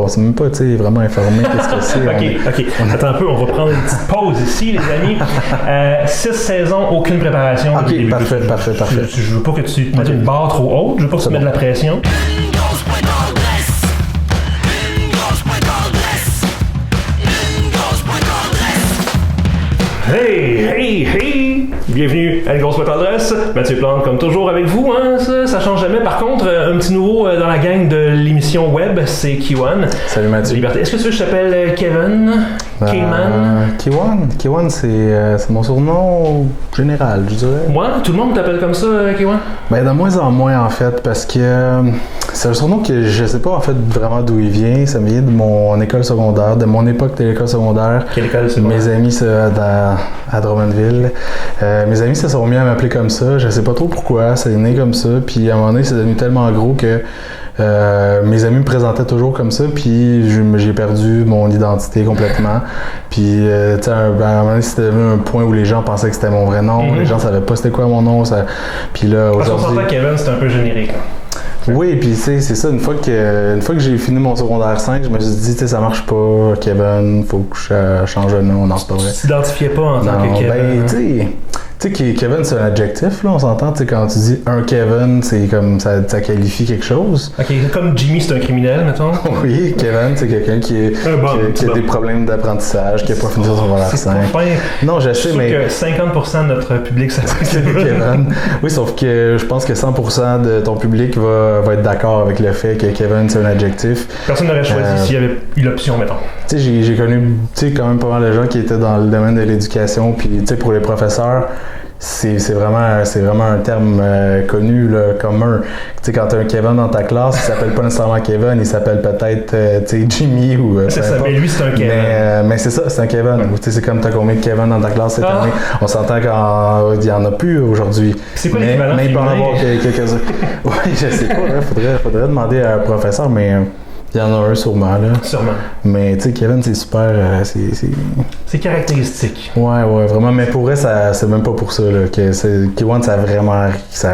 On sait même pas, tu sais, vraiment informé qu'est-ce que c'est. OK. Attends un peu, on va prendre une petite pause ici, les amis. 6 saisons, aucune préparation. OK, parfait. Je veux pas que tu mettes une barre trop haute, je veux pas que tu mettes de la pression. Hey! Bienvenue à Une grosse boîte adresse. Mathieu Plante, comme toujours, avec vous. Hein? Ça change jamais. Par contre, un petit nouveau dans la gang de l'émission web, c'est Kiwan. Salut Mathieu. Liberté. Est-ce que tu veux que je t'appelle Kevin? Keyman? Kiwan, c'est mon surnom général, je dirais. Moi? Tout le monde t'appelle comme ça, Kiwan? Ben, de moins en moins, en fait, parce que c'est un surnom que je sais pas, en fait, vraiment d'où il vient. Ça vient de mon école secondaire, de mon époque de l'école secondaire. Quelle école secondaire? Mes amis, à Drummondville. Mes amis se sont mis à m'appeler comme ça. Je sais pas trop pourquoi. C'est né comme ça. Puis à un moment donné, c'est devenu tellement gros que mes amis me présentaient toujours comme ça. Puis j'ai perdu mon identité complètement. Puis tu sais, à un moment donné, c'était devenu un point où les gens pensaient que c'était mon vrai nom. Les gens savaient pas c'était quoi mon nom. Puis là, aujourd'hui... Parce qu'on s'entend Kevin, c'est un peu générique. Oui, puis tu sais, c'est ça, une fois que j'ai fini mon secondaire 5, je me suis dit, tu sais, ça marche pas, Kevin, faut que je change de nom, non, c'est pas vrai. Tu t'identifiais pas en tant que Kevin? Ben, tu sais, Kevin, c'est un adjectif, là, on s'entend, tu sais, quand tu dis un Kevin, c'est comme, ça qualifie quelque chose. OK, comme Jimmy, c'est un criminel, mettons? Oui, Kevin, c'est quelqu'un qui a des problèmes d'apprentissage, qui a pas fini son secondaire 5. Non, je sais, mais... que 50% de notre public s'appelle Kevin. Oui, sauf que je pense que 100% de ton public va être d'accord avec le fait que Kevin, c'est un adjectif. Personne n'aurait choisi s'il y avait eu l'option, mettons. Tu sais, j'ai connu, tu sais, quand même pas mal de gens qui étaient dans le domaine de l'éducation, puis tu sais, pour les professeurs, c'est vraiment un terme connu, là, commun. Tu sais, quand tu as un Kevin dans ta classe, il s'appelle pas nécessairement Kevin, il s'appelle peut-être tu sais, Jimmy ou... c'est ça, mais lui, c'est un Kevin. Mais c'est ça, c'est un Kevin. Tu sais, c'est comme tu as combien de Kevin dans ta classe cette année. On s'entend qu'il y en a plus aujourd'hui. C'est quoi l'équivalent? Mais il peut en avoir quelques-uns. Oui, je sais pas, hein, faudrait demander à un professeur, mais... Il y en a un sûrement, là. Sûrement. Mais tu sais, Kevin, c'est super... C'est caractéristique. Ouais, vraiment. Mais pour vrai, c'est même pas pour ça, là. Kiwan, ça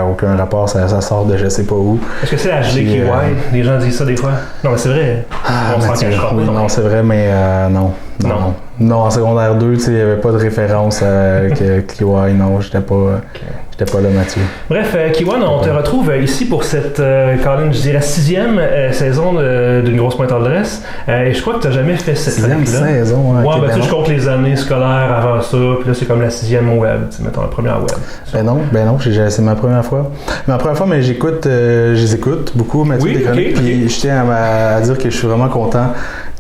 a aucun rapport. Ça sort de je sais pas où. Est-ce que c'est la gelée Kiwi? Les gens disent ça des fois. Non, mais c'est vrai. On s'en cachera pas. Oui, non, c'est vrai, mais non. Non, en secondaire 2, tu sais, il n'y avait pas de référence à Kiwi. Non, j'étais pas là, Mathieu. Bref, Kiwan, on te retrouve ici pour cette, Colin, je dirais, 6e saison d'une grosse pointe adresse. Et je crois que tu n'as jamais fait cette 6e saison, ouais, ben tu sais, je compte les années scolaires avant ça, puis là, c'est comme la 6e web, tu sais, mettons, la première web. Ben non, c'est ma première fois. Mais je les écoute beaucoup, Mathieu, des chroniques, puis je tiens à dire que je suis vraiment content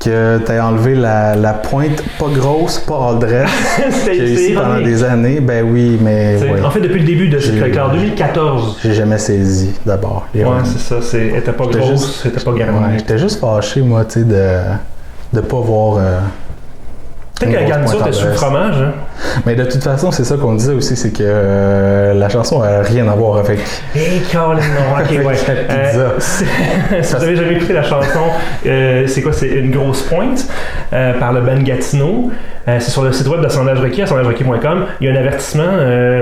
que tu aies enlevé la pointe pas grosse, pas all dress qu'il y a ici pendant des années. Ben oui, mais... Ouais. En fait, depuis le début de cette en 2014. J'ai jamais saisi, d'abord. Ouais, c'est ça. Elle était pas grosse, c'était pas garni. Ouais, j'étais juste fâché, moi, tu sais, de pas voir... Peut-être que la garniture était sous le fromage. Hein? Mais de toute façon, c'est ça qu'on disait aussi, c'est que la chanson n'a rien à voir avec... Colin, non, ok, ouais. Si vous avez jamais écouté la chanson, c'est quoi? C'est Une grosse pointe par le band Gatineau. C'est sur le site web d'Assemblage Requis, assemblagerequis.com. Il y a un avertissement,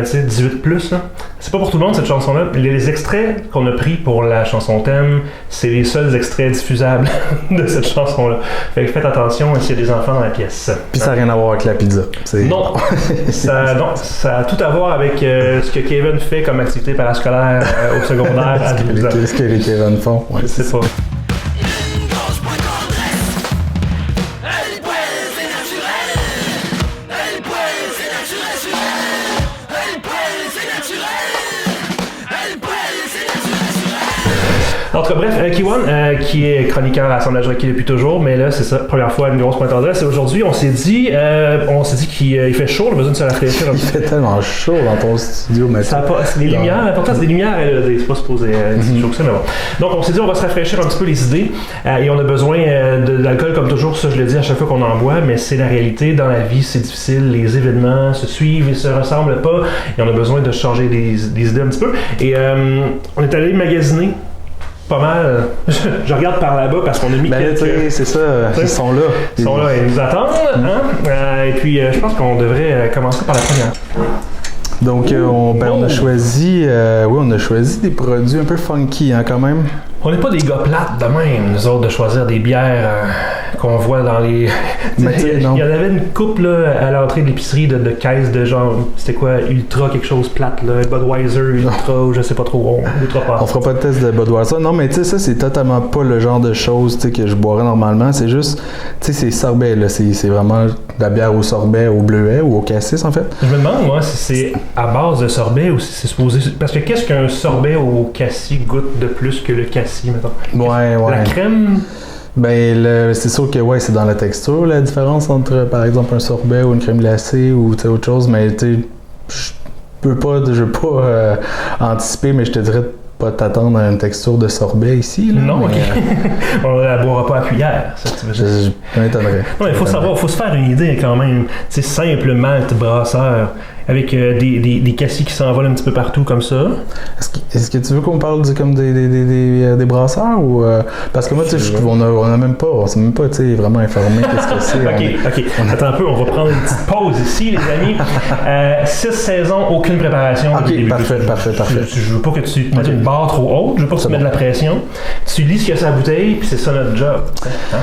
c'est 18+. Là. C'est pas pour tout le monde, cette chanson-là. Les extraits qu'on a pris pour la chanson thème, c'est les seuls extraits diffusables de cette chanson-là. Fait que faites attention s'il y a des enfants dans la pièce. Puis ça n'a rien à voir avec la pizza. Non, ça a tout à voir avec ce que Kevin fait comme activité parascolaire au secondaire. Qu'est-ce que les Kevin font? Ouais, c'est pas. En tout cas, bref, Kiwan, qui est chroniqueur à Assemblage Requis depuis toujours, mais là, c'est ça, première fois Une grosse pointe adresse. Et aujourd'hui, on s'est dit qu'il fait chaud, on a besoin de se rafraîchir un peu. Il fait tellement chaud dans ton studio, mais c'est les lumières, l'important, c'est des lumières LED, c'est pas supposé être si chaud que ça, mais bon. Donc, on s'est dit, on va se rafraîchir un petit peu les idées, et on a besoin d'alcool, comme toujours, ça, je le dis à chaque fois qu'on en boit, mais c'est la réalité. Dans la vie, c'est difficile, les événements se suivent et se ressemblent pas, et on a besoin de changer des idées un petit peu. Et on est allé magasiner. Pas mal. Je regarde par là-bas parce qu'on a mis quelques... c'est ça, ils sont là. Ils sont là, ils nous attendent. Hein? Et puis, je pense qu'on devrait commencer par la première. Donc, on a choisi des produits un peu funky, hein, quand même. On n'est pas des gars plates de même, nous autres, de choisir des bières qu'on voit dans les... Il y en avait une coupe là, à l'entrée de l'épicerie de caisse de genre, c'était quoi, Ultra quelque chose plate, là, Budweiser, Ultra, ou je sais pas trop, Ultra pas. On fera pas de test de Budweiser. Non, mais tu sais, ça, c'est totalement pas le genre de choses que je boirais normalement. C'est juste, tu sais, c'est sorbet, là. C'est vraiment de la bière au sorbet, au bleuet ou au cassis, en fait. Je me demande, moi, si c'est à base de sorbet ou si c'est supposé... Parce que qu'est-ce qu'un sorbet au cassis goûte de plus que le cassis, mettons? Ouais. La crème... Ben, c'est sûr que c'est dans la texture la différence entre, par exemple, un sorbet ou une crème glacée ou autre chose, mais tu sais, je veux pas anticiper, mais je te dirais de pas t'attendre à une texture de sorbet ici. Là, non, ok. On la boira pas à cuillère, ça tu veux dire. Je m'étonnerais. Non, il faut savoir, il faut se faire une idée quand même. C'est simple malt brasseur avec des cassis qui s'envolent un petit peu partout comme ça. Est-ce que tu veux qu'on parle comme des brasseurs ou parce que moi tu sais on s'est même pas vraiment informé qu'est-ce que c'est. OK. Attends un peu, on va prendre une petite pause ici les amis. 6 saisons, aucune préparation. OK, parfait. Je veux pas que tu mettes une barre trop haute, je veux pas que tu mettes de la pression. Tu lis ce qu'il y a sur la bouteille puis c'est ça notre job. Hein?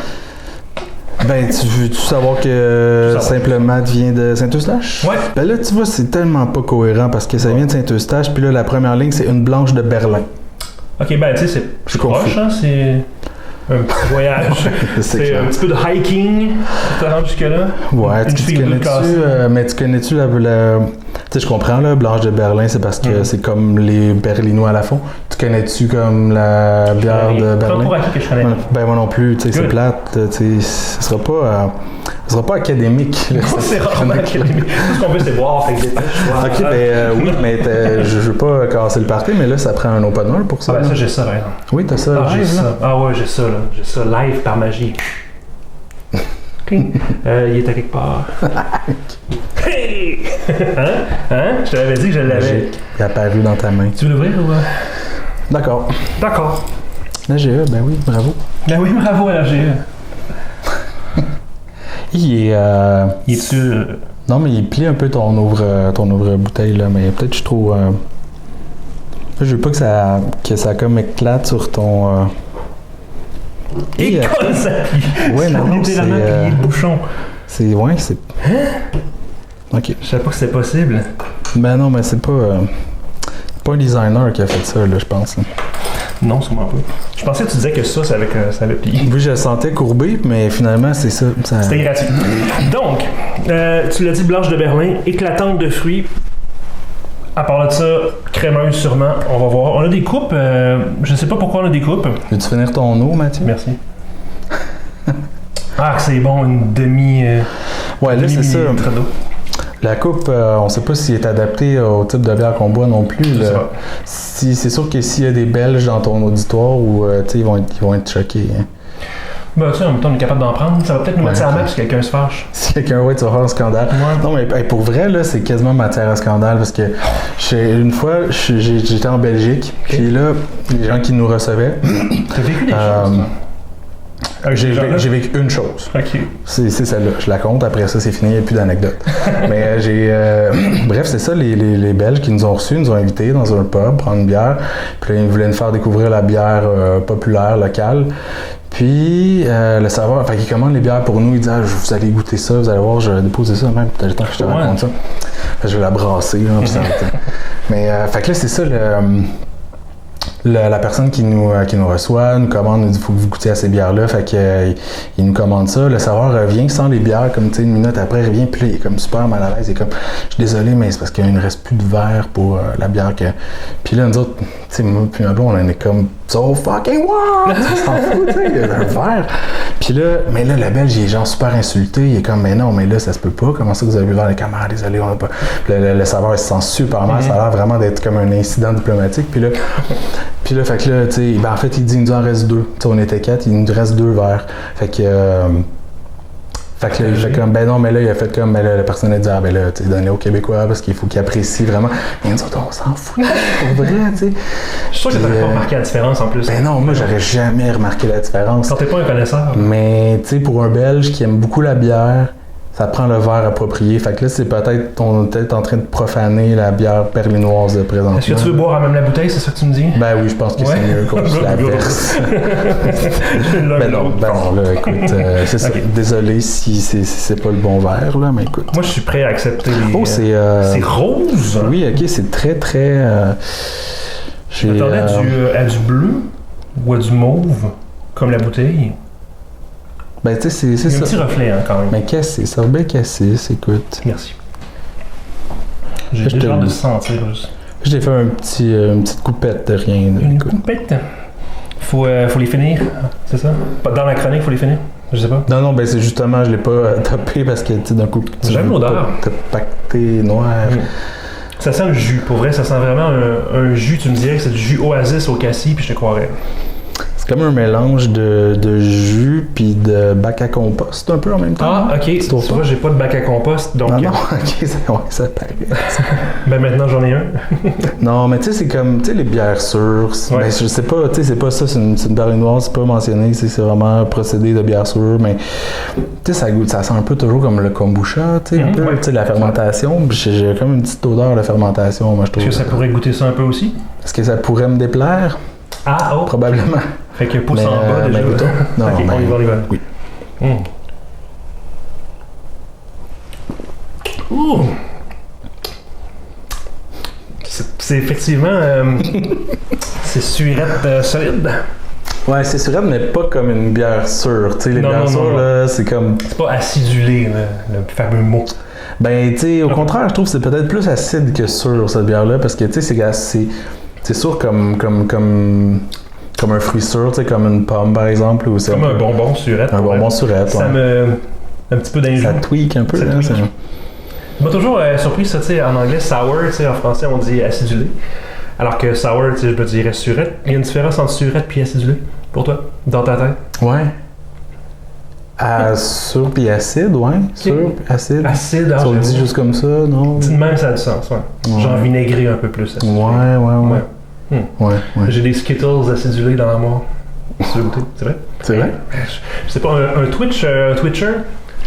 Ben, tu veux savoir que simplement vient de Saint-Eustache? Ouais. Ben là, tu vois, c'est tellement pas cohérent parce que ça vient de Saint-Eustache, puis là, la première ligne, c'est une blanche de Berlin. OK, ben, tu sais, c'est proche, hein, c'est un petit voyage. c'est un petit peu de hiking, tu te rends jusque-là. Ouais, tu connais-tu la tu sais, je comprends, là, blanche de Berlin, c'est parce que c'est comme les Berlinois à la fond. Tu connais-tu comme la bière de Berlin? Pas pour acquis que je connais. Ben, moi non plus, tu sais, c'est plate, tu sais, ce sera pas académique. Non, c'est rarement académique. Tout ce qu'on veut, c'est boire, fait que dépêche. OK, oui, mais je veux pas casser le party, mais là, ça prend un open air pour ça. Ah, ben ça, j'ai ça, par exemple. Oui, t'as ça. J'ai ça. Ah ouais, j'ai ça, là. J'ai ça live par magie. OK. Il est à quelque part. Hey! Hein? Je te l'avais dit que je l'avais. Il est apparu dans ta main. Tu veux l'ouvrir ou... D'accord. La GE, ben oui, bravo. Ben oui, bravo à la GE. Il est-tu... Non, mais il plie un peu ton ouvre-bouteille, là, mais peut-être je trouve... Je veux pas que ça comme éclate sur ton... Et comme ça plie! Ouais, non, c'est... plié le bouchon. C'est... Hein? OK. Je savais pas que c'était possible. Ben non, mais c'est pas un designer qui a fait ça, là, je pense. Là. Non, sûrement pas. Je pensais que tu disais que ça avait plié. Oui, je le sentais courbé, mais finalement, c'est ça. C'était gratuit. Donc, tu l'as dit, blanche de Berlin, éclatante de fruits. À part de ça, crémeuse sûrement, on va voir. On a des coupes, je sais pas pourquoi on a des coupes. Veux-tu finir ton eau, Mathieu? Merci. Ah, c'est bon, une demi... ouais, là, c'est ça. d'eau. La coupe, on ne sait pas s'il est adapté au type de bière qu'on boit non plus. C'est sûr que s'il y a des Belges dans ton auditoire, ils vont être choqués. Hein. Ben, tu sais, en même temps, on est capable d'en prendre. Ça va peut-être nous mettre à la main si quelqu'un se fâche. Si quelqu'un, tu vas faire un scandale. Ouais. Non, mais pour vrai, là, c'est quasiment matière à scandale parce que une fois, j'étais en Belgique, puis là, les gens qui nous recevaient. T'as vécu des choses? J'ai vécu une chose. Okay. C'est celle-là. Je la compte. Après ça, c'est fini. Il n'y a plus d'anecdotes. Mais bref, c'est ça. Les Belges qui nous ont reçus, nous ont invités dans un pub, prendre une bière. Puis là, ils voulaient nous faire découvrir la bière populaire, locale. Puis, le serveur, il commande les bières pour nous. Il dit vous allez goûter ça, vous allez voir, je vais déposer ça même. Peut-être le temps que je te raconte ça. Je vais la brasser. Là, mais, fait que là, c'est ça. La personne qui nous reçoit nous commande, nous dit faut que vous goûtiez à ces bières-là, fait qu'il nous commande ça. Le serveur revient sans les bières, comme une minute après, il revient, puis là, il est comme super mal à l'aise. Il est comme je suis désolé, mais c'est parce qu'il ne reste plus de verre pour la bière que. Puis là, nous autres, tu sais, moi puis ma blonde, on est comme so fucking what? On s'en fout, tu sais, il y a un verre. Puis là, mais là, le Belge, il est genre super insulté. Il est comme mais non, mais là, ça se peut pas. Comment ça que vous avez vu le verre? Les camarades, désolé, on n'a pas. Puis le serveur, il se sent super mal. Ça a l'air vraiment d'être comme un incident diplomatique. Puis là, fait que là, tu sais, en fait, il dit, il nous en reste 2. Tu sais, on était 4, il nous reste 2 verres. Fait que là, il fait comme, ben non, mais là, il a fait comme, ben là, la personne a dit, ben là, tu sais, donné aux Québécois parce qu'il faut qu'ils apprécient vraiment. Mais nous autres, on s'en fout, pour vrai, tu sais. Je suis sûr que t'avais pas remarqué la différence en plus. Ben non, moi, j'aurais jamais remarqué la différence. Quand t'es pas un connaisseur. Mais, tu sais, pour un Belge qui aime beaucoup la bière, ça prend le verre approprié. Fait que là, c'est peut-être, on est peut-être en train de profaner la bière berlinoise de présentement. Est-ce que tu veux boire à même la bouteille, c'est ça que tu me dis? Ben oui, je pense que c'est mieux qu'on se la verse. Ben non, là, écoute, c'est ça. Désolé si c'est pas le bon verre, là, mais écoute. Moi, je suis prêt à accepter les... Oh, c'est rose! Oui, ok, c'est très, très... Je m'attendais à du bleu ou à du mauve, comme la bouteille. Ben, tu sais, c'est Il y a ça. un petit reflet, hein, quand même. Mais cassis, sorbet cassis, écoute. Merci. J'ai déjà hâte de sentir. Je t'ai fait une petite coupette de rien. Une coupette? Faut les finir, c'est ça? Dans la chronique, faut les finir? Je sais pas. Non, ben c'est justement, je l'ai pas topé parce que, tu sais, d'un coup... J'aime l'odeur. T'as pacté noir. Ça sent le jus. Pour vrai, ça sent vraiment un jus. Tu me dirais que c'est du jus Oasis au cassis, puis je te croirais. C'est comme un mélange de jus puis de bac à compost un peu en même temps. Ah, ok. Tu vois, j'ai pas de bac à compost, donc... Non, ok, ça paraît. Ben maintenant, j'en ai un. Non, mais tu sais, c'est comme, tu sais, les bières sûres. Ouais. Ben, je sais pas, tu sais, c'est pas ça, c'est une berlinoise, c'est pas mentionné, c'est vraiment un procédé de bière sûre, mais tu sais, ça goûte, ça sent un peu toujours comme le kombucha, tu sais, un peu, tu sais, la fermentation. J'ai comme une petite odeur de fermentation, moi, je trouve. Est-ce que ça pourrait goûter ça un peu aussi? Est-ce que ça pourrait me déplaire? Ah, oh! Probablement. Fait que pouce en bas, déjà. Non, ok, mais... on y va. Oui. Ouh! C'est effectivement... c'est surette solide. Ouais, c'est surette, mais pas comme une bière sûre. Tu sais, les bières sûres, là, c'est comme... C'est pas acidulé, là, le fameux mot. Ben, tu sais, au contraire, je trouve que c'est peut-être plus acide que sûr, cette bière-là, parce que, tu sais, c'est sûr comme un fruit sûr, tu sais, comme une pomme, par exemple. Ou comme un bonbon surette. Un bonbon surette, ça me... Un petit peu d'injure. Ça tweak un peu, ça là. Ça m'a toujours surpris, ça, tu sais, en anglais, sour, tu sais, en français, on dit acidulé. Alors que sour, tu sais, je me dirais surette. Il y a une différence entre surette et acidulé, pour toi, dans ta tête? Ouais. Sûr puis acide, ouais. Sûr puis acide. Acide, on le dit juste comme ça, non? De même, ça a du sens, ouais. Genre vinaigré un peu plus. Acidulé. Ouais. J'ai des Skittles acidulés dans l'armoire. Tu veux goûter? C'est vrai? C'est vrai? Je sais pas, un Twitcher,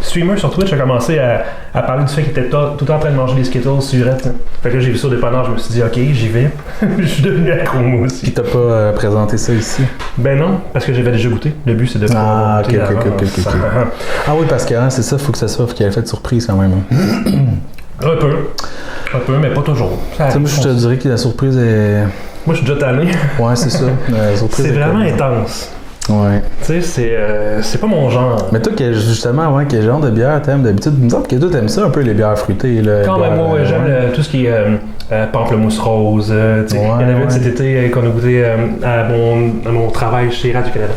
streamer sur Twitch a commencé à parler du fait qu'il était tout le temps en train de manger des Skittles surettes. Fait que là, j'ai vu ça au dépanneur, je me suis dit, ok, j'y vais. Je suis devenu accro moi aussi. Puis t'as pas présenté ça ici? Ben non, parce que j'avais déjà goûté. Le but, c'est de pas goûter ok. Ah oui, parce que hein, c'est ça, faut que ça soit, faut qu'il y ait fait de surprise quand même. Un peu, mais pas toujours. Moi, je te dirais que la surprise est... Moi, je suis déjà tanné. Ouais, c'est ça. La surprise c'est vraiment intense. Ouais. Tu sais, c'est pas mon genre. Mais toi, justement, quel genre de bière t'aimes d'habitude? Il me semble que toi, t'aimes ça un peu les bières fruitées. Là, quand même, moi, j'aime tout ce qui est pamplemousse rose. Il y en avait une cet été qu'on a goûté à mon travail chez Radio-Canada.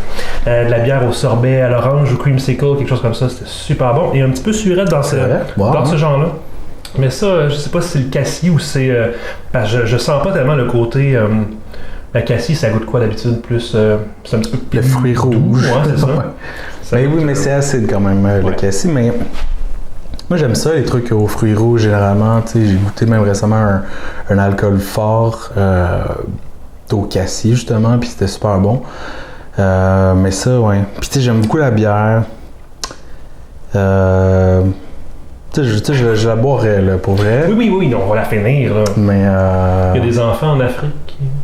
De la bière au sorbet à l'orange ou creamsicle, quelque chose comme ça. C'était super bon. Et un petit peu surette dans ce genre-là. Mais ça, je sais pas si c'est le cassis ou c'est... je sens pas tellement le côté... la cassis, ça goûte quoi d'habitude? Plus... c'est un petit peu plus... Le fruit rouge. Ouais, c'est ça. Ben oui, mais c'est acide quand même, le cassis. Mais moi, j'aime ça, les trucs aux fruits rouges, généralement. Tu sais, j'ai goûté même récemment un alcool fort au cassis, justement, puis c'était super bon. Mais ça, ouais. Puis tu sais, j'aime beaucoup la bière. Tu sais, je la boirais, là, pour vrai. Oui, on va la finir, là. Mais il y a des enfants en Afrique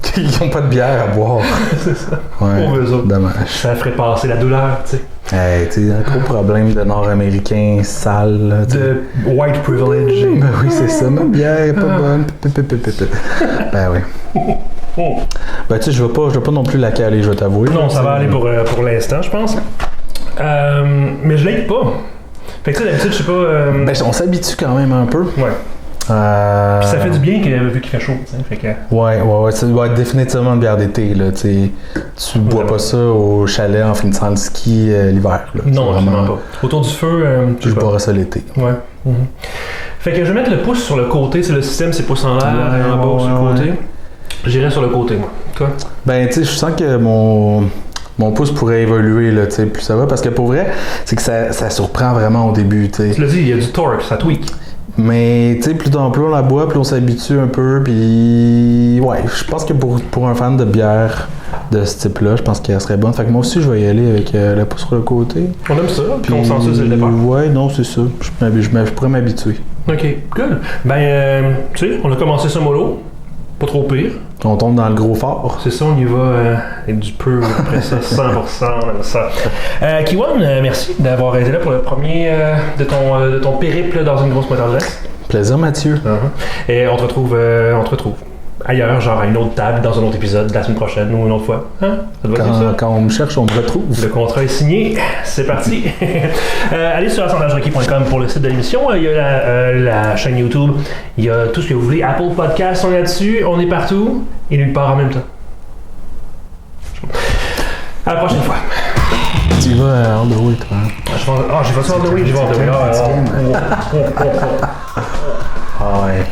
qui n'ont pas de bière à boire. C'est ça. Ouais, pour eux autres. Dommage. Ça ferait passer la douleur, tu sais. Hey, tu sais, un gros problème de Nord-Américains sales, là, de white privilege. Ben oui, c'est ça. Ma bière est pas bonne. Ben oui. Ben tu sais, je vais pas non plus la caler, je vais t'avouer. Non, ça va aller pour l'instant, je pense. Mais je l'aide pas. Fait que ça, d'habitude, je sais pas... Ben, on s'habitue quand même un peu. Ouais. Puis ça fait du bien vu qu'il fait chaud, tu sais. Fait que... Ouais. Ça doit être définitivement une bière d'été, là, tu sais. Tu bois pas ça au chalet en finissant le ski l'hiver, là. Non, vraiment pas. Autour du feu... je boirais ça l'été. Ouais. Fait que je vais mettre le pouce sur le côté, c'est le système, c'est pouce en l'air, en bas, sur le côté. J'irai sur le côté, moi. Toi? Ben, tu sais, je sens que mon pouce pourrait évoluer, là, tu sais, plus ça va, parce que pour vrai, c'est que ça surprend vraiment au début, tu sais. Tu l'as dit, il y a du torque, ça tweak. Mais tu sais, plus on la boit, plus on s'habitue un peu. Puis ouais, je pense que pour un fan de bière de ce type-là, je pense qu'elle serait bonne. Fait que moi aussi, je vais y aller avec la pousse sur le côté. On aime ça, puis consensus dès le départ. Ouais, non, c'est ça. Je pourrais m'habituer. Ok, cool. Ben, tu sais, on a commencé ça mollo. Pas trop pire. On tombe dans le gros fort. C'est ça, on y va avec du peu, après ça, 100%, on aime ça. Kiwan, merci d'avoir été là pour le premier de ton périple dans une grosse motarddresse. Plaisir, Mathieu. Et on te retrouve ailleurs, genre à une autre table, dans un autre épisode, la semaine prochaine ou une autre fois. Hein? Ça doit être ça? Quand on me cherche, on me retrouve. Le contrat est signé, c'est parti. Allez sur assemblage-requis.com pour le site de l'émission. Il y a la chaîne YouTube, il y a tout ce que vous voulez. Apple Podcasts, on est là-dessus, on est partout et nulle part en même temps. À la prochaine fois. Tu vas à Underwood, toi. J'ai pas ça Underwood, je vais à Underwood. Ah ouais.